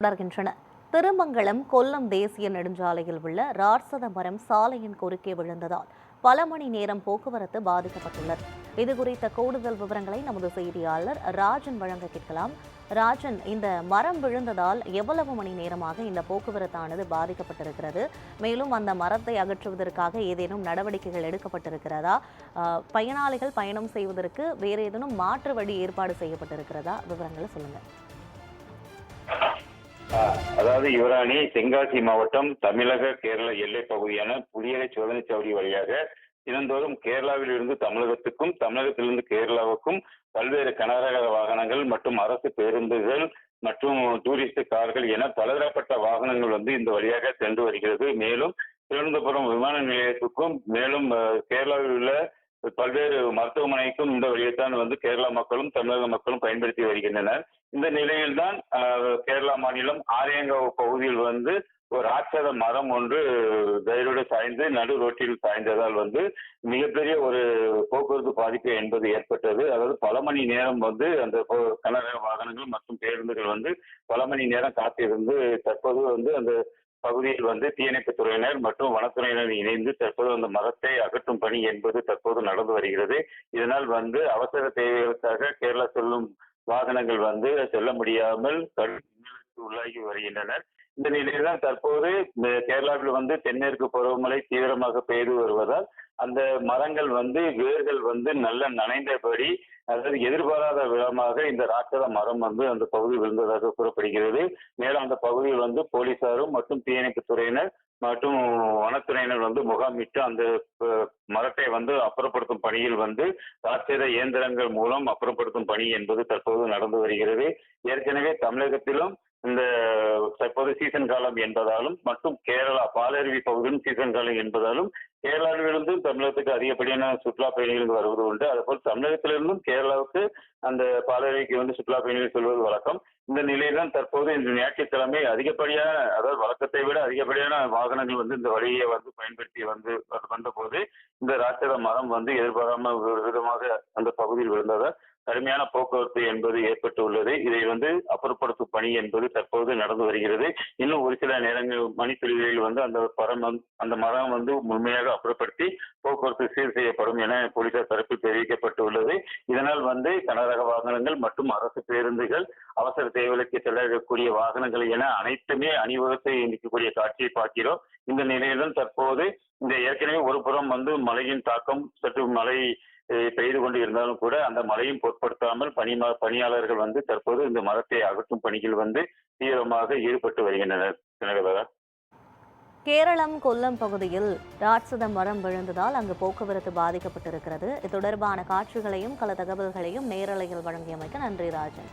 தொடர்கின்றன. திருமங்கலம் கொல்லம் தேசிய நெடுஞ்சாலையில் உள்ள ராட்சத மரம் சாலையின் குறுக்கே விழுந்ததால் பல மணி நேரம் போக்குவரத்து பாதிக்கப்பட்டுள்ளது. இதுகுறித்த கூடுதல் விவரங்களை நமது செய்தியாளர் ராஜன் வழங்க கேட்கலாம். ராஜன், இந்த மரம் விழுந்ததால் எவ்வளவு மணி நேரமாக இந்த போக்குவரத்தானது பாதிக்கப்பட்டிருக்கிறது? மேலும் அந்த மரத்தை அகற்றுவதற்காக ஏதேனும் நடவடிக்கைகள் எடுக்கப்பட்டிருக்கிறதா? பயனாளிகள் பயணம் செய்வதற்கு வேறு ஏதேனும் மாற்று வழி ஏற்பாடு செய்யப்பட்டிருக்கிறதா? விவரங்களை சொல்லுங்க. அதாவது யுவராணி தென்காசி மாவட்டம் தமிழக கேரள எல்லை பகுதியான புலியரை சோதனை சாவடி வழியாக தினந்தோறும் கேரளாவில் இருந்து தமிழகத்துக்கும் தமிழகத்திலிருந்து கேரளாவுக்கும் பல்வேறு கனரக வாகனங்கள் மற்றும் அரசு பேருந்துகள் மற்றும் டூரிஸ்ட் கார்கள் என பலதரப்பட்ட வாகனங்கள் இந்த வழியாக சென்று வருகிறது. மேலும் திருவனந்தபுரம் விமான நிலையத்துக்கும் மேலும் கேரளாவில் உள்ள பல்வேறு மருத்துவமனைக்கும் இந்த வழியைத்தான் கேரளா மக்களும் தமிழக மக்களும் பயன்படுத்தி வருகின்றனர். இந்த நிலையில்தான் கேரளா மாநிலம் ஆரியங்காவு பகுதியில் ஒரு ராட்சத மரம் ஒன்று தயிரோடு சாய்ந்து நடு ரோட்டில் சாய்ந்ததால் மிகப்பெரிய ஒரு போக்குவரத்து பாதிப்பு என்பது ஏற்பட்டது. அதாவது பல மணி நேரம் அந்த கனரக வாகனங்கள் மற்றும் பேருந்துகள் பல மணி நேரம் காத்திருந்து தற்போது அந்த பகுதியில் தீயணைப்புத் துறையினர் மற்றும் வனத்துறையினர் இணைந்து தற்போது அந்த மரத்தை அகற்றும் பணி என்பது தற்போது நடந்து வருகிறது. இதனால் அவசர தேவைகளுக்காக கேரளா செல்லும் வாகனங்கள் செல்ல முடியாமல் உள்ளாகி வருகின்றனர். இந்த நிலையில்தான் தற்போது கேரளாவில் தென்மேற்கு பருவமழை தீவிரமாக பெய்து வருவதால் அந்த மரங்கள் வேர்கள் நல்ல நனைந்தபடி, அதாவது எதிர்பாராத விதமாக இந்த ராட்சத மரம் அந்த பகுதியில் விழுந்ததாக கூறப்படுகிறது. மேலும் அந்த பகுதியில் போலீசாரும் மற்றும் தீயணைப்பு துறையினர் மற்றும் வனத்துறையினர் முகாமிட்டு அந்த மரத்தை அப்புறப்படுத்தும் பணியில் ராட்சத இயந்திரங்கள் மூலம் அப்புறப்படுத்தும் பணி என்பது தற்போது நடந்து வருகிறது. ஏற்கனவே தமிழகத்திலும் இந்த தற்போது சீசன் காலம் என்பதாலும் மற்றும் கேரளா பாலருவி பகுதியிலும் சீசன் காலம் என்பதாலும் கேரளாவிலிருந்து தமிழகத்துக்கு அதிகப்படியான சுற்றுலா பயணிகள் வருவது உண்டு. அதுபோல் தமிழகத்திலிருந்தும் கேரளாவுக்கு அந்த பாலருவிக்கு சுற்றுலா பயணிகள் செல்வது வழக்கம். இந்த நிலையில்தான் தற்போது இந்த ஞாயிற்றுக்கிழமை அதிகப்படியான, அதாவது வழக்கத்தை விட அதிகப்படியான வாகனங்கள் இந்த வழியை பயன்படுத்தி வந்த போது இந்த ராட்சத மரம் எதிர்பாராம விதமாக அந்த பகுதியில் விழுந்ததால் கடுமையான போக்குவரத்து என்பது ஏற்பட்டு உள்ளது. இதை அப்புறப்படுத்தும் பணி என்பது தற்போது நடந்து வருகிறது. இன்னும் ஒரு சில நேரங்கள் மணித்துளிகளில் அந்த மரம் முழுமையாக அப்புறப்படுத்தி போக்குவரத்து சீர் செய்யப்படும் என போலீசார் தரப்பில் தெரிவிக்கப்பட்டு உள்ளது. இதனால் கனரக வாகனங்கள் மற்றும் அரசு பேருந்துகள், அவசர தேவைகளுக்கு செல்லக்கூடிய வாகனங்கள் என அனைத்துமே அணிவகுத்து நிற்கக்கூடிய காட்சியை பார்க்கிறோம். இந்த நிலையில்தான் தற்போது இந்த ஏற்கனவே ஒரு புறம் மழையின் தாக்கம் சற்று மழை பெய்து கொண்டு இருந்தாலும் கூட அந்த மழையும் பொருட்படுத்தாமல் பணியாளர்கள் தற்போது இந்த மரத்தை அகற்றும் பணியில் தீவிரமாக ஈடுபட்டு வருகின்றனர். கேரளம் கொல்லம் பகுதியில் ராட்சத மரம் விழுந்ததால் அங்கு போக்குவரத்து பாதிக்கப்பட்டிருக்கிறது. இது தொடர்பான காட்சிகளையும் கள தகவல்களையும் நேரலையில் வழங்கியமைக்கு நன்றி ராஜன்.